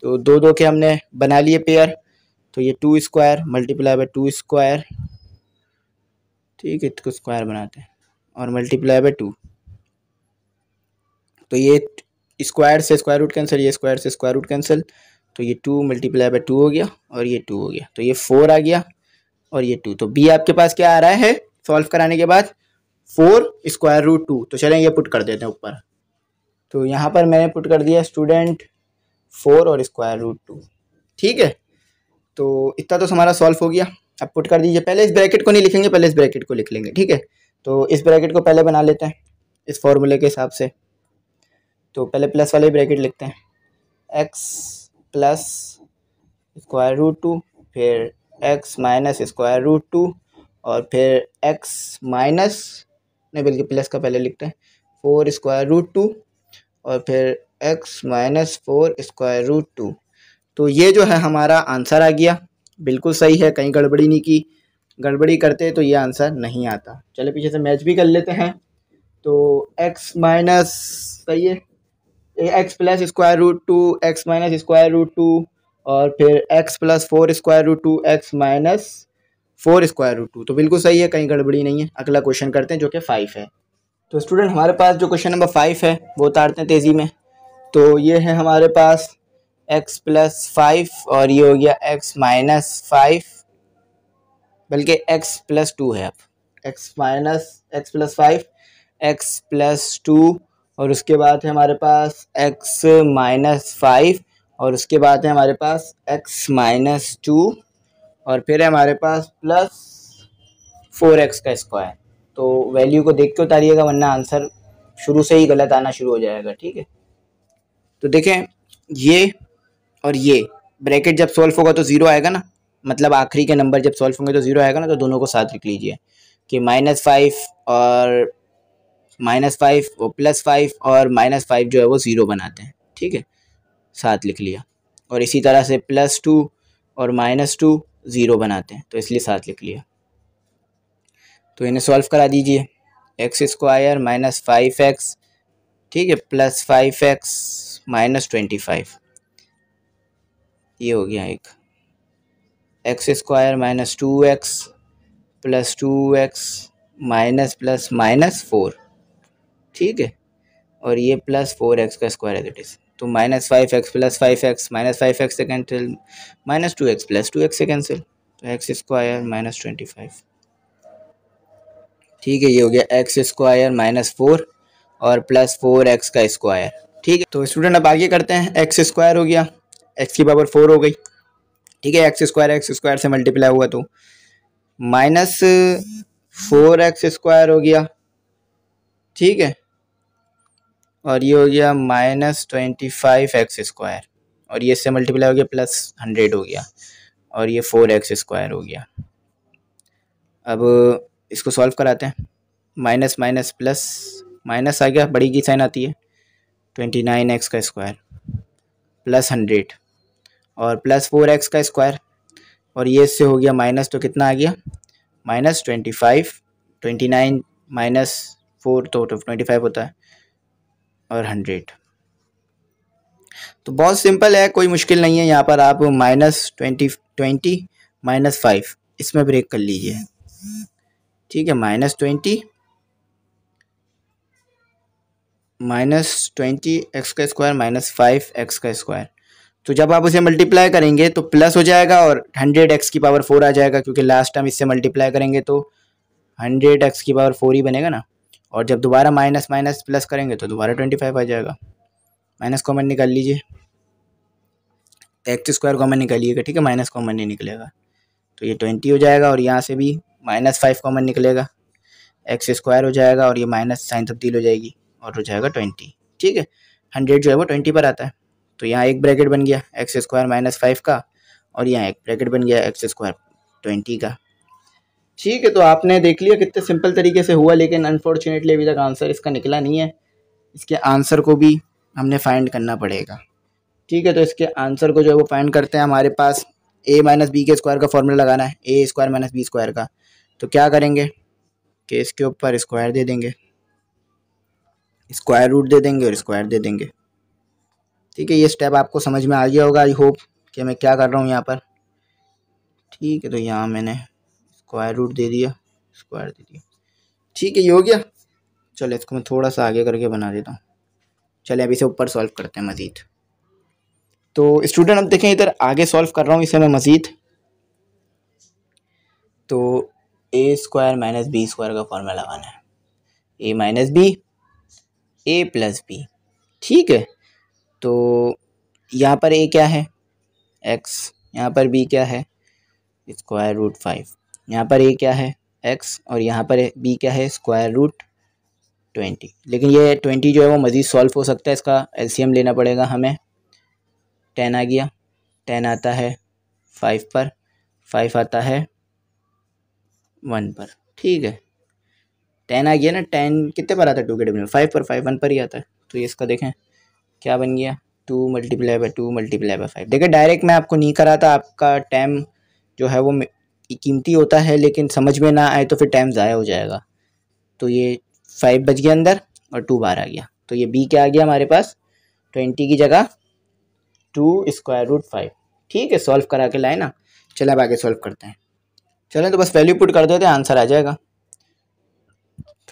तो 2 2 के हमने बना लिए पेयर। तो ये 2 स्क्वायर मल्टीप्लाई बाय 2 स्क्वायर, ठीक है, इसको स्क्वायर बनाते हैं, और मल्टीप्लाई बाय 2। तो ये स्क्वायर से स्क्वायर रूट कैंसिल, ये स्क्वायर से स्क्वायर रूट कैंसिल, तो ये 2 मल्टीप्लाई बाय 2 हो गया, और ये 2 हो गया, तो ये 4 आ गया, और ये 2। तो बी आपके पास क्या आ रहा है सॉल्व कराने के बाद 4√2। तो चलें ये पुट कर देते हैं ऊपर। तो यहाँ पर मैंने पुट कर दिया स्टूडेंट 4 और √2। ठीक है, तो इतना तो हमारा सॉल्व हो गया। अब पुट कर दीजिए। पहले इस ब्रैकेट को नहीं लिखेंगे, पहले इस ब्रैकेट को लिख लेंगे। ठीक है, तो इस ब्रैकेट को पहले बना लेते हैं इस फॉर्मूले के हिसाब से। तो पहले प्लस वाले ब्रैकेट लिखते हैं, x प्लस √2, फिर x माइनस √2, और फिर x माइनस नहीं बल्कि प्लस का पहले लिखते हैं 4√2, और फिर x माइनस 4√2। तो ये जो है हमारा आंसर आ गया। बिल्कुल सही है, कहीं गड़बड़ी नहीं की। गड़बड़ी करते तो ये आंसर नहीं आता। चले पीछे से मैच भी कर लेते हैं। तो x माइनस सही है, x प्लस √2, x माइनस √2, और फिर x प्लस 4√2, x माइनस 4√2। तो बिल्कुल सही है, कहीं गड़बड़ी नहीं है। अगला क्वेश्चन करते हैं जो कि 5 है। तो स्टूडेंट हमारे पास जो क्वेश्चन नंबर 5 है वो उतारते हैं तेज़ी में। तो ये है हमारे पास x प्लस 5 और ये हो गया x माइनस 5, बल्कि x प्लस 2 है। अब x प्लस 5, x प्लस 2, और उसके बाद है हमारे पास x माइनस 5, और उसके बाद है हमारे पास x माइनस 2, और फिर है हमारे पास प्लस 4x का स्क्वायर। तो वैल्यू को देख के उतारिएगा, वरना आंसर शुरू से ही गलत आना शुरू हो जाएगा। ठीक है, तो देखें ये और ये ब्रैकेट जब सॉल्व होगा तो ज़ीरो आएगा ना, मतलब आखिरी के नंबर जब सॉल्व होंगे तो ज़ीरो आएगा ना। तो दोनों को साथ लिख लीजिए कि -5 और -5 वो +5 और -5 जो है वो ज़ीरो बनाते हैं। ठीक है, साथ लिख लिया। और इसी तरह से +2 और -2 ज़ीरो बनाते हैं, तो इसलिए साथ लिख लिया। तो इन्हें सॉल्व करा दीजिए। x² माइनस 5x, ठीक है, प्लस 5x माइनस 25, ये हो गया एक। x² minus 2x plus 2x minus plus minus 4, ठीक है, और ये प्लस 4x का स्क्वायर एज इट इज़। तो -5x plus 5x minus 5x से कैंसिल, -2x प्लस 2x से कैंसिल, तो x² माइनस 25। ठीक है, ये हो गया x² माइनस 4 और प्लस 4x का स्क्वायर। ठीक है, तो स्टूडेंट अब आगे करते हैं। x² हो गया, x की पावर 4 हो गई। ठीक है, x² से मल्टीप्लाई हुआ तो माइनस 4x² हो गया। ठीक है, और ये हो गया -25x², और ये इससे मल्टीप्लाई हो गया प्लस 100 हो गया, और ये 4x² हो गया। अब इसको सॉल्व कराते हैं। माइनस माइनस प्लस माइनस आ गया, बड़ी की साइन आती है, 29x का स्क्वायर प्लस 100 और प्लस 4x का स्क्वायर, और ये इससे हो गया माइनस, तो कितना आ गया -25, 29 माइनस 4 तो 25 होता है, और 100। तो बहुत सिंपल है, कोई मुश्किल नहीं है। यहाँ पर आप -20 माइनस 5 इसमें ब्रेक कर लीजिए। ठीक है, -20 x का स्क्वायर माइनस 5x का स्क्वायर। तो जब आप उसे मल्टीप्लाई करेंगे तो प्लस हो जाएगा और 100x की पावर 4 आ जाएगा, क्योंकि लास्ट टाइम इससे मल्टीप्लाई करेंगे तो 100x की पावर 4 ही बनेगा ना। और जब दोबारा माइनस माइनस प्लस करेंगे तो दोबारा 25 आ जाएगा। माइनस कॉमन निकाल लीजिए, x² कॉमन निकालिएगा। ठीक है, माइनस कॉमन नहीं निकलेगा, तो ये 20 हो जाएगा, और यहाँ से भी -5 कॉमन निकलेगा, x² हो जाएगा, और ये माइनस साइन तब्दील हो जाएगी और हो जाएगा 20। ठीक है, 100 जो है वो 20 पर आता है। तो यहाँ एक ब्रैकेट बन गया x² माइनस 5 का, और यहाँ एक ब्रैकेट बन गया x² 20 का। ठीक है, तो आपने देख लिया कितने सिंपल तरीके से हुआ, लेकिन अनफॉर्चुनेटली अभी तक आंसर इसका निकला नहीं है। इसके आंसर को भी हमने फाइंड करना पड़ेगा। ठीक है, तो इसके आंसर को जो है वो फाइंड करते हैं। हमारे पास a माइनस बी के स्क्वायर का फॉर्मूला लगाना है, a² माइनस बी स्क्वायर का। तो क्या करेंगे कि इसके ऊपर स्क्वायर दे देंगे, स्क्वायर रूट दे देंगे और स्क्वायर दे देंगे। ठीक है, ये स्टेप आपको समझ में आ गया होगा, आई होप, कि मैं क्या कर रहा हूँ यहाँ पर। ठीक है, तो यहाँ मैंने स्क्वायर रूट दे दिया, स्क्वायर दे दिया। ठीक है, ये हो गया। चलो इसको मैं थोड़ा सा आगे करके बना देता हूँ। चले अभी से ऊपर सॉल्व करते हैं मज़ीद। तो स्टूडेंट अब देखें, इधर आगे सॉल्व कर रहा हूँ इसे मैं मज़ीद। तो ए स्क्वायर माइनस बी स्क्वायर का फॉर्मूला लगाना है, ए माइनस बी, ए प्लस बी। ठीक है, तो यहाँ पर ए क्या है, एक्स, यहाँ पर बी क्या है, स्क्वायर रूट 5, यहाँ पर ए क्या है, एक्स, और यहाँ पर बी क्या है, स्क्वायर रूट 20। लेकिन ये 20 जो है वो मज़ीद सॉल्व हो सकता है, इसका एलसीएम लेना पड़ेगा हमें। 10 आ गया, 10 आता है 5 पर, 5 आता है 1 पर। ठीक है, 10 आ गया ना, 10 कितने पर आता है 2 के टेबल में, 5 पर, 5 1 पर ही आता है। तो ये इसका देखें क्या बन गया, 2 मल्टीप्लाई बाई 2 मल्टीप्लाई बाई 5। देखिए डायरेक्ट मैं आपको नहीं कराता, आपका टाइम जो है वो कीमती होता है, लेकिन समझ में ना आए तो फिर टाइम ज़ाया हो जाएगा। तो ये 5 बच गया अंदर और 2 बाहर आ गया, तो ये बी क्या आ गया हमारे पास, 20 की जगह 2 स्क्वायर रूट 5। ठीक है, सॉल्व करा के लाए ना। चलो अब आगे सॉल्व करते हैं। चलें तो बस वैल्यू पुट कर देते हैं, आंसर आ जाएगा।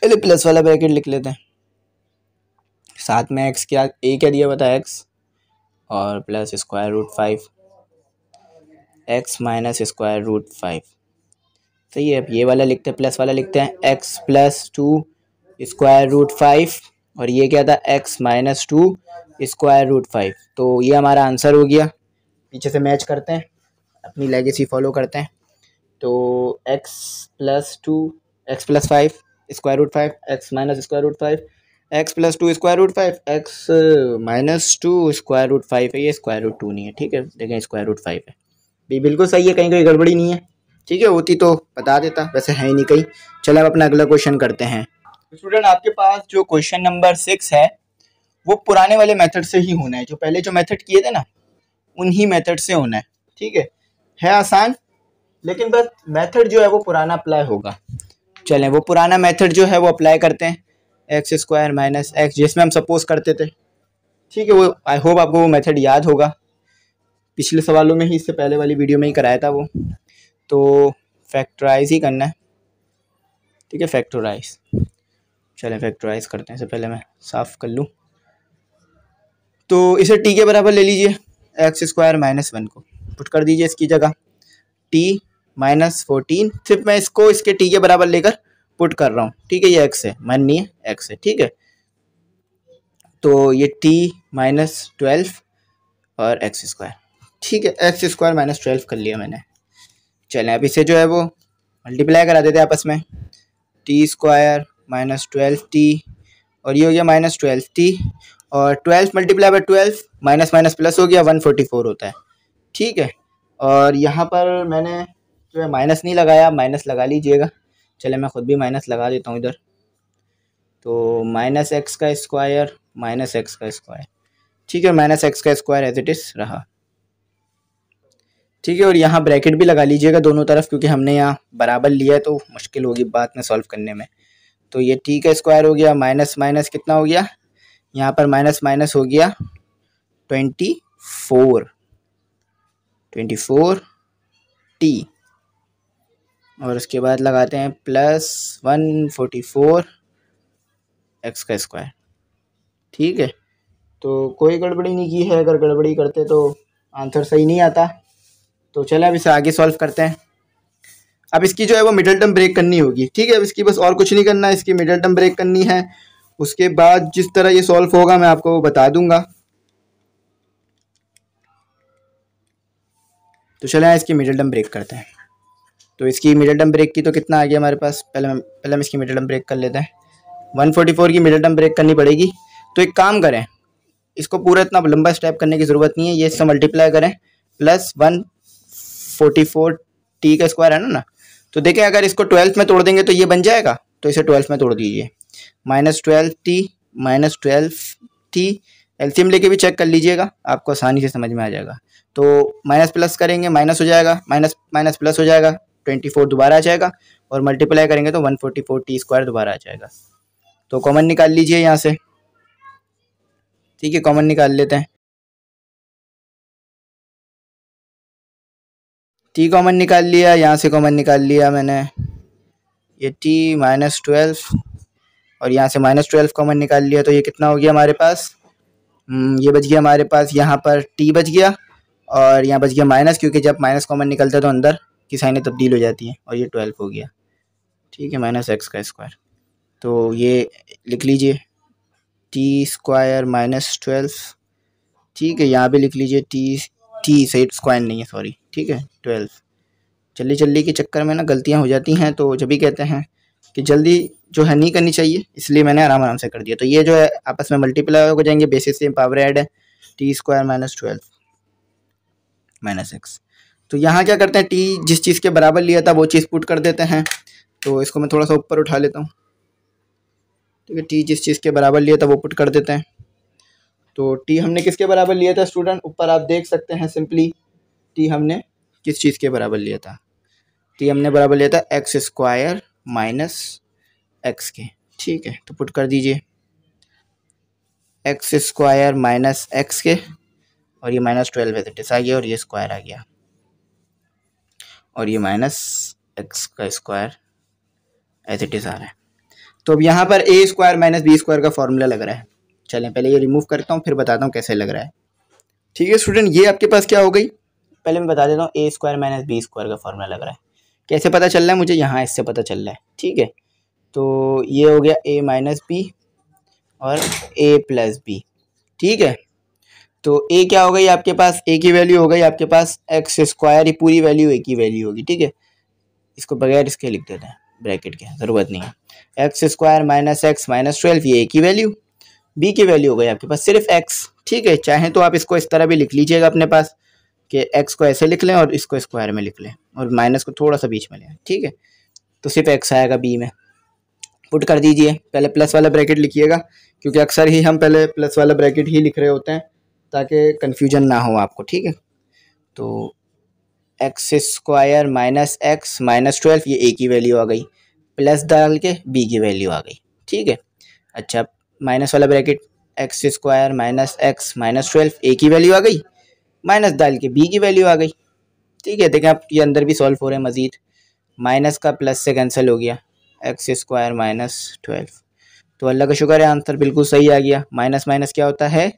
पहले प्लस वाला ब्रैकेट लिख लेते हैं, साथ में एक्स क्या, ए क्या दिया बता एक्स, और plus square root 5, x minus square root 5। सही है, अब ये वाला लिखते हैं, प्लस वाला लिखते हैं, एक्स प्लस 2 स्क्वायर रूट 5, और ये क्या था, एक्स माइनस 2 स्क्वायर रूट 5। तो ये हमारा आंसर हो गया। पीछे से मैच करते हैं, अपनी लेगेसी फॉलो करते हैं। तो x plus 2, x plus 5 square root 5, x minus square root 5, x plus 2 square root 5, x minus 2 square root 5 है, ये स्क्वायर रूट 2 नहीं है। ठीक है, देखें स्क्वायर रूट 5 है, भी बिल्कुल सही है, कहीं कोई गड़बड़ी नहीं है। ठीक है, होती तो बता देता, वैसे है ही नहीं कहीं। चलो अब अपना अगला क्वेश्चन करते हैं। स्टूडेंट आपके पास जो क्वेश्चन नंबर 6 है वो पुराने वाले मेथड से ही होना है, जो पहले जो मेथड किए थे ना उन्हीं मेथड से होना है। ठीक है आसान, लेकिन बस मेथड जो है वो पुराना अप्लाई होगा। चलें वो पुराना मेथड जो है वो अप्लाई करते हैं, एक्स स्क्वायर माइनस एक्स, जिसमें हम सपोज करते थे। ठीक है, वो आई होप आपको वो मेथड याद होगा, पिछले सवालों में ही, इससे पहले वाली वीडियो में ही कराया था वो। तो फैक्टराइज ही करना है। ठीक है, फैक्टराइज, चलें फैक्टराइज करते हैं। इससे पहले मैं साफ़ कर लूँ, तो इसे टी के बराबर ले लीजिए, एक्स स्क्वायर माइनस 1 को पुट कर दीजिए इसकी जगह, टी माइनस 14। सिर्फ मैं इसको इसके टी के बराबर लेकर पुट कर रहा हूँ। ठीक है, ये एक्स है, मन नहीं है, एक्स है। ठीक है, तो ये टी माइनस 12 और एक्स स्क्वायर। ठीक है, एक्स स्क्वायर माइनस 12 कर लिया मैंने। चलें अब इसे जो है वो मल्टीप्लाई करा देते हैं आपस में, टी स्क्वायर माइनस 12t, और ये हो गया माइनस 12t, और 12 multiply by 12, minus minus plus हो गया, 144 होता है। ठीक है, और यहाँ पर मैंने जो है माइनस नहीं लगाया, माइनस लगा लीजिएगा। चले मैं ख़ुद भी माइनस लगा देता हूँ इधर, तो माइनस एक्स का स्क्वायर माइनस एक्स का स्क्वायर। ठीक है, माइनस एक्स का स्क्वायर एज इट इज़ रहा। ठीक है, और यहाँ ब्रैकेट भी लगा लीजिएगा दोनों तरफ, क्योंकि हमने यहाँ बराबर लिया है तो मुश्किल होगी बाद में सॉल्व करने में। तो ये टी का स्क्वायर हो गया, माइनस माइनस कितना हो गया, यहाँ पर माइनस माइनस हो गया 24t, और उसके बाद लगाते हैं प्लस 144 एक्स का स्क्वायर। ठीक है, तो कोई गड़बड़ी नहीं की है, अगर गड़बड़ी करते तो आंसर सही नहीं आता। तो चलें अब इसे आगे सॉल्व करते हैं। अब इसकी जो है वो मिडल टर्म ब्रेक करनी होगी। ठीक है, अब इसकी बस और कुछ नहीं करना है, इसकी मिडल टर्म ब्रेक करनी है। उसके बाद जिस तरह ये सॉल्व होगा मैं आपको बता दूंगा। तो चलें इसकी मिडल टर्म ब्रेक करते हैं। तो इसकी मिडल टर्म ब्रेक की तो कितना आ गया हमारे पास, पहले हम इसकी मिडल टर्म ब्रेक कर लेते हैं। 144 की मिडल टर्म ब्रेक करनी पड़ेगी। तो एक काम करें, इसको पूरा इतना लंबा स्टेप करने की ज़रूरत नहीं है, ये इससे मल्टीप्लाई करें, प्लस 144 टी का स्क्वायर है ना। तो देखें अगर इसको 12 में तोड़ देंगे तो ये बन जाएगा, तो इसे 12 में तोड़ दीजिए, minus 12t minus 12t, LCM लेके भी चेक कर लीजिएगा, आपको आसानी से समझ में आ जाएगा। तो माइनस प्लस करेंगे, माइनस हो जाएगा, माइनस माइनस प्लस हो जाएगा, 24 दोबारा आ जाएगा, और मल्टीप्लाई करेंगे तो 144t स्क्वायर दोबारा आ जाएगा। तो कॉमन निकाल लीजिए यहाँ से। ठीक है, कॉमन निकाल लेते हैं। टी कॉमन निकाल लिया, यहाँ से कॉमन निकाल लिया मैंने, ये टी माइनस 12, और यहाँ से माइनस 12 कॉमन निकाल लिया, तो ये कितना हो गया हमारे पास, ये बच गया हमारे पास, यहाँ पर टी बच गया, और यहाँ बच गया माइनस, क्योंकि जब माइनस कॉमन निकलता है तो अंदर की साइनें तब्दील हो जाती हैं, और ये 12 हो गया। ठीक है, माइनस एक्स का स्क्वायर। तो ये लिख लीजिए टी स्क्वायर माइनस 12, ठीक है। यहाँ पे लिख लीजिए टी सही स्क्वायर नहीं है, सॉरी, ठीक है 12। जल्दी के चक्कर में ना गलतियाँ हो जाती हैं, तो जब भी कहते हैं कि जल्दी जो है नहीं करनी चाहिए, इसलिए मैंने आराम से कर दिया। तो ये जो है आपस में मल्टीप्लाई हो जाएंगे, बेसिस से पावर ऐड है, T square minus 12 minus x. तो यहाँ क्या करते हैं, टी जिस चीज़ के बराबर लिया था वो चीज़ पुट कर देते हैं। तो इसको मैं थोड़ा सा ऊपर उठा लेता हूँ, ठीक है। टी जिस चीज़ के बराबर लिया था वो पुट कर देते हैं। तो टी हमने किसके बराबर लिया था स्टूडेंट, ऊपर आप देख सकते हैं सिंपली टी हमने किस चीज़ के बराबर लिया था। टी हमने बराबर लिया था एक्स स्क्वायर माइनस एक्स के, ठीक है। तो पुट कर दीजिए एक्स स्क्वायर माइनस एक्स के, और ये माइनस 12 एज इट इज आ गया, और ये स्क्वायर आ गया, और ये माइनस एक्स का स्क्वायर एज इट इज आ रहा है। तो अब यहाँ पर ए स्क्वायर माइनस बी स्क्वायर का फॉर्मूला लग रहा है। चलें पहले ये रिमूव करता हूँ, फिर बताता हूँ कैसे लग रहा है। ठीक है स्टूडेंट, ये आपके पास क्या हो गई, पहले मैं बता देता हूँ, ए स्क्वायर माइनस बी स्क्वायर का फॉर्मूला लग रहा है। कैसे पता चल रहा है मुझे, यहाँ इससे पता चल रहा है, ठीक है। तो ये हो गया ए माइनस बी और ए प्लस बी, ठीक है। तो ए क्या हो गई आपके पास, ए की वैल्यू हो गई आपके पास एक्स स्क्वायर, ये पूरी वैल्यू ए की वैल्यू होगी, ठीक है। इसको बगैर इसके लिख देते हैं, ब्रैकेट के ज़रूरत नहीं है। X square minus x minus 12, ये ए की वैल्यू, बी की वैल्यू हो गई आपके पास सिर्फ एक्स, ठीक है। चाहे तो आप इसको इस तरह भी लिख लीजिएगा अपने पास कि एक्स को ऐसे लिख लें और इसको स्क्वायर में लिख लें, और माइनस को थोड़ा सा बीच में लें, ठीक है। तो सिर्फ एक्स आएगा बी में, पुट कर दीजिए। पहले प्लस वाला ब्रैकेट लिखिएगा, क्योंकि अक्सर ही हम पहले प्लस वाला ब्रैकेट ही लिख रहे होते हैं ताकि कन्फ्यूजन ना हो आपको, ठीक है। तो x square minus x minus 12, ये ए की वैल्यू आ गई, प्लस डाल के बी की वैल्यू आ गई, ठीक है। अच्छा, माइनस वाला bracket, x square minus x minus 12, ए की वैल्यू आ गई, माइनस डाल के बी की वैल्यू आ गई, ठीक है। देखें आप, ये अंदर भी सॉल्व हो रहे हैं मज़ीद, माइनस का प्लस से कैंसिल हो गया, एक्स स्क्वायर माइनस 12। तो अल्लाह का शुक्र है आंसर बिल्कुल सही आ गया। माइनस माइनस क्या होता है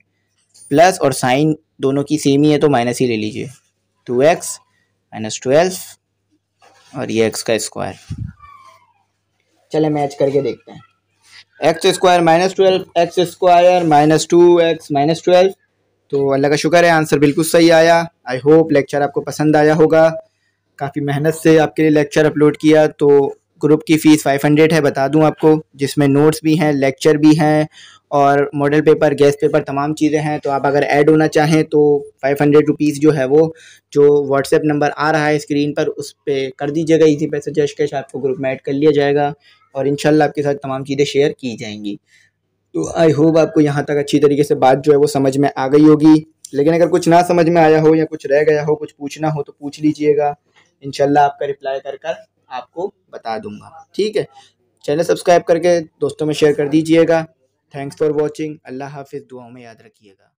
प्लस, और साइन दोनों की सेम ही है तो माइनस ही ले लीजिए। 2x माइनस 12 और ये x का स्क्वायर। चले मैच करके देखते हैं, x square minus 12, x square minus 2x minus 12। तो अल्लाह का शुक्र है आंसर बिल्कुल सही आया। आई होप लेक्चर आपको पसंद आया होगा। काफ़ी मेहनत से आपके लिए लेक्चर अपलोड किया। तो ग्रुप की फ़ीस 500 है, बता दूं आपको, जिसमें नोट्स भी हैं, लेक्चर भी हैं और मॉडल पेपर, गेस्ट पेपर, तमाम चीज़ें हैं। तो आप अगर ऐड होना चाहें तो 500 रुपीज़ जो है वो जो व्हाट्सएप नंबर आ रहा है स्क्रीन पर उस पर कर दीजिएगा, इजी पैसे कैश आपको ग्रुप में ऐड कर लिया जाएगा और इंशाल्लाह आपके साथ तमाम चीज़ें शेयर की जाएंगी। तो आई होप आपको यहाँ तक अच्छी तरीके से बात जो है वो समझ में आ गई होगी। लेकिन अगर कुछ ना समझ में आया हो या कुछ रह गया हो, कुछ पूछना हो तो पूछ लीजिएगा, इंशाल्लाह आपका रिप्लाई कर आपको बता दूंगा, ठीक है। चैनल सब्सक्राइब करके दोस्तों में शेयर कर दीजिएगा। Thanks for watching. अल्लाह हाफिज़, दुआओं में याद रखिएगा।